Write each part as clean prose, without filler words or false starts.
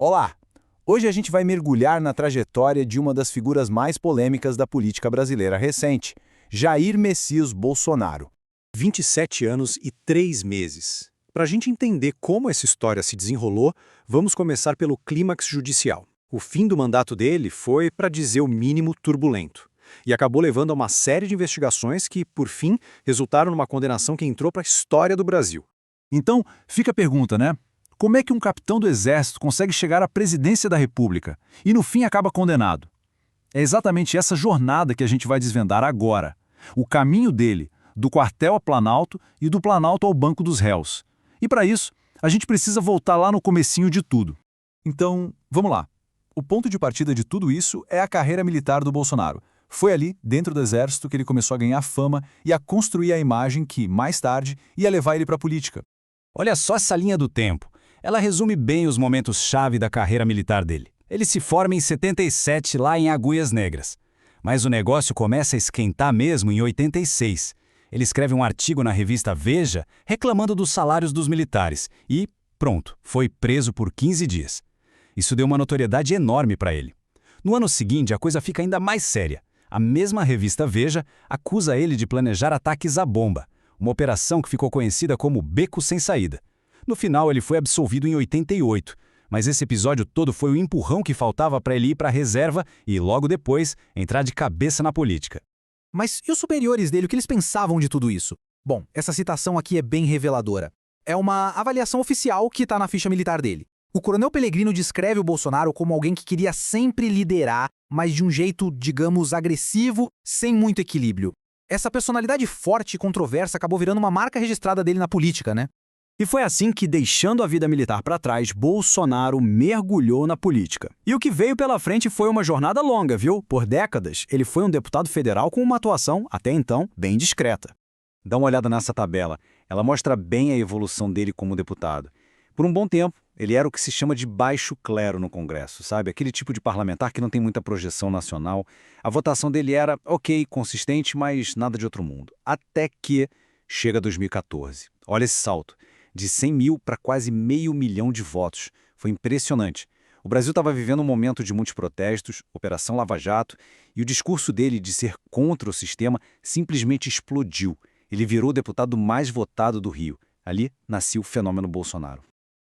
Olá! Hoje a gente vai mergulhar na trajetória de uma das figuras mais polêmicas da política brasileira recente, Jair Messias Bolsonaro. 27 anos e 3 meses. Para a gente entender como essa história se desenrolou, vamos começar pelo clímax judicial. O fim do mandato dele foi, para dizer o mínimo, turbulento. E acabou levando a uma série de investigações que, por fim, resultaram numa condenação que entrou para a história do Brasil. Então, fica a pergunta, né? Como é que um capitão do Exército consegue chegar à presidência da República e, no fim, acaba condenado? É exatamente essa jornada que a gente vai desvendar agora. O caminho dele, do quartel ao Planalto e do Planalto ao Banco dos Réus. E, para isso, a gente precisa voltar lá no comecinho de tudo. Então, vamos lá. O ponto de partida de tudo isso é a carreira militar do Bolsonaro. Foi ali, dentro do Exército, que ele começou a ganhar fama e a construir a imagem que, mais tarde, ia levar ele para a política. Olha só essa linha do tempo. Ela resume bem os momentos-chave da carreira militar dele. Ele se forma em 77 lá em Agulhas Negras. Mas o negócio começa a esquentar mesmo em 86. Ele escreve um artigo na revista Veja reclamando dos salários dos militares e, pronto, foi preso por 15 dias. Isso deu uma notoriedade enorme para ele. No ano seguinte, a coisa fica ainda mais séria. A mesma revista Veja acusa ele de planejar ataques à bomba, uma operação que ficou conhecida como Beco Sem Saída. No final, ele foi absolvido em 88, mas esse episódio todo foi o empurrão que faltava para ele ir para a reserva e, logo depois, entrar de cabeça na política. Mas e os superiores dele, o que eles pensavam de tudo isso? Bom, essa citação aqui é bem reveladora. É uma avaliação oficial que está na ficha militar dele. O coronel Pellegrino descreve o Bolsonaro como alguém que queria sempre liderar, mas de um jeito, digamos, agressivo, sem muito equilíbrio. Essa personalidade forte e controversa acabou virando uma marca registrada dele na política, né? E foi assim que, deixando a vida militar para trás, Bolsonaro mergulhou na política. E o que veio pela frente foi uma jornada longa, viu? Por décadas, ele foi um deputado federal com uma atuação, até então, bem discreta. Dá uma olhada nessa tabela. Ela mostra bem a evolução dele como deputado. Por um bom tempo, ele era o que se chama de baixo clero no Congresso, sabe? Aquele tipo de parlamentar que não tem muita projeção nacional. A votação dele era ok, consistente, mas nada de outro mundo. Até que chega 2014. Olha esse salto. De 100 mil para quase 500 mil de votos. Foi impressionante. O Brasil estava vivendo um momento de muitos protestos, Operação Lava Jato, e o discurso dele de ser contra o sistema simplesmente explodiu. Ele virou o deputado mais votado do Rio. Ali nasceu o fenômeno Bolsonaro.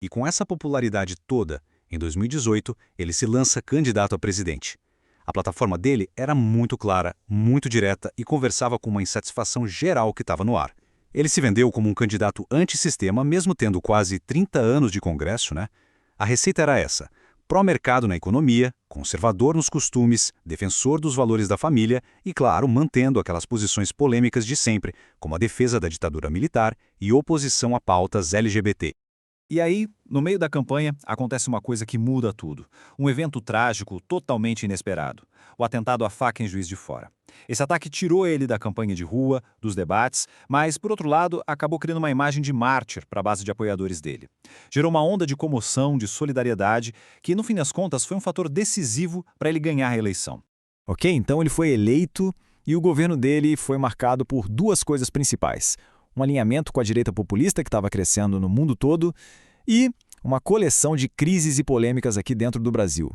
E com essa popularidade toda, em 2018, ele se lança candidato a presidente. A plataforma dele era muito clara, muito direta e conversava com uma insatisfação geral que estava no ar. Ele se vendeu como um candidato antissistema, mesmo tendo quase 30 anos de Congresso, né? A receita era essa: pró-mercado na economia, conservador nos costumes, defensor dos valores da família e, claro, mantendo aquelas posições polêmicas de sempre, como a defesa da ditadura militar e oposição a pautas LGBT. E aí, no meio da campanha, acontece uma coisa que muda tudo. Um evento trágico totalmente inesperado. O atentado à faca em Juiz de Fora. Esse ataque tirou ele da campanha de rua, dos debates, mas, por outro lado, acabou criando uma imagem de mártir para a base de apoiadores dele. Gerou uma onda de comoção, de solidariedade, que, no fim das contas, foi um fator decisivo para ele ganhar a eleição. Ok, então ele foi eleito e o governo dele foi marcado por duas coisas principais: um alinhamento com a direita populista que estava crescendo no mundo todo e uma coleção de crises e polêmicas aqui dentro do Brasil.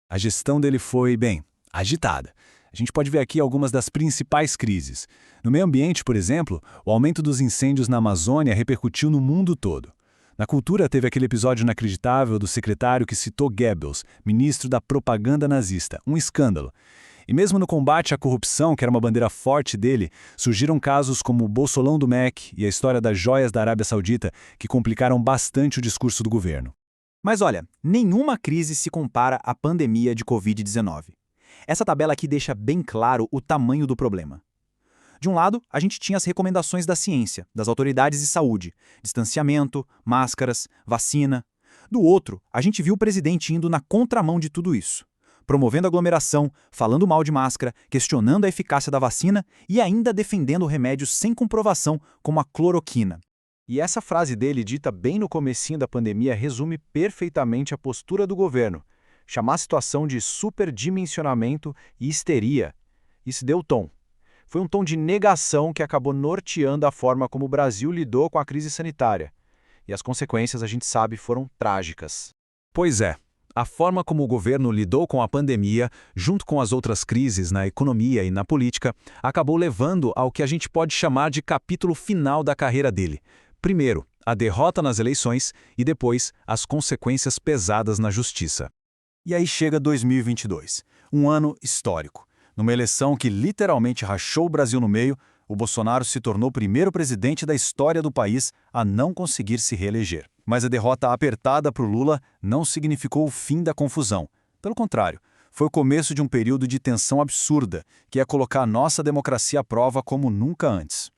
A gestão dele foi, bem, agitada. A gente pode ver aqui algumas das principais crises. No meio ambiente, por exemplo, o aumento dos incêndios na Amazônia repercutiu no mundo todo. Na cultura, teve aquele episódio inacreditável do secretário que citou Goebbels, ministro da propaganda nazista, um escândalo. E mesmo no combate à corrupção, que era uma bandeira forte dele, surgiram casos como o Bolsolão do MEC e a história das joias da Arábia Saudita, que complicaram bastante o discurso do governo. Mas olha, nenhuma crise se compara à pandemia de Covid-19. Essa tabela aqui deixa bem claro o tamanho do problema. De um lado, a gente tinha as recomendações da ciência, das autoridades de saúde, distanciamento, máscaras, vacina. Do outro, a gente viu o presidente indo na contramão de tudo isso, promovendo aglomeração, falando mal de máscara, questionando a eficácia da vacina e ainda defendendo remédios sem comprovação, como a cloroquina. E essa frase dele, dita bem no comecinho da pandemia, resume perfeitamente a postura do governo. Chamar a situação de superdimensionamento e histeria. Isso deu tom. Foi um tom de negação que acabou norteando a forma como o Brasil lidou com a crise sanitária. E as consequências, a gente sabe, foram trágicas. Pois é. A forma como o governo lidou com a pandemia, junto com as outras crises na economia e na política, acabou levando ao que a gente pode chamar de capítulo final da carreira dele. Primeiro, a derrota nas eleições e depois as consequências pesadas na justiça. E aí chega 2022, um ano histórico. Numa eleição que literalmente rachou o Brasil no meio, o Bolsonaro se tornou o primeiro presidente da história do país a não conseguir se reeleger. Mas a derrota apertada para o Lula não significou o fim da confusão. Pelo contrário, foi o começo de um período de tensão absurda, que ia colocar a nossa democracia à prova como nunca antes.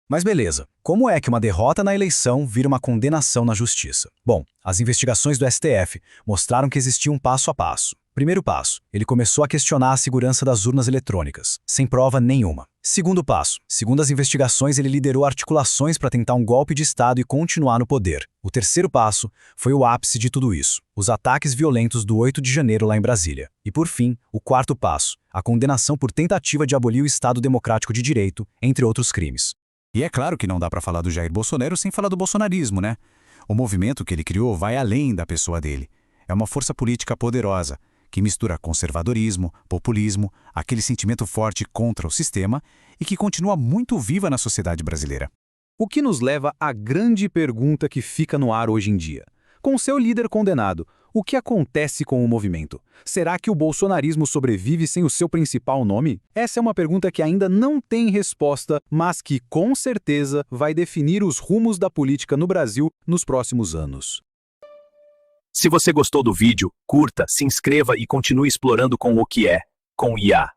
Mas beleza, como é que uma derrota na eleição vira uma condenação na justiça? Bom, as investigações do STF mostraram que existia um passo a passo. Primeiro passo, ele começou a questionar a segurança das urnas eletrônicas, sem prova nenhuma. Segundo passo, segundo as investigações, ele liderou articulações para tentar um golpe de Estado e continuar no poder. O terceiro passo foi o ápice de tudo isso, os ataques violentos do 8 de janeiro lá em Brasília. E por fim, o quarto passo, a condenação por tentativa de abolir o Estado Democrático de Direito, entre outros crimes. E é claro que não dá para falar do Jair Bolsonaro sem falar do bolsonarismo, né? O movimento que ele criou vai além da pessoa dele. É uma força política poderosa, que mistura conservadorismo, populismo, aquele sentimento forte contra o sistema e que continua muito viva na sociedade brasileira. O que nos leva à grande pergunta que fica no ar hoje em dia. Com seu líder condenado, o que acontece com o movimento? Será que o bolsonarismo sobrevive sem o seu principal nome? Essa é uma pergunta que ainda não tem resposta, mas que, com certeza, vai definir os rumos da política no Brasil nos próximos anos. Se você gostou do vídeo, curta, se inscreva e continue explorando com o que é, com IA.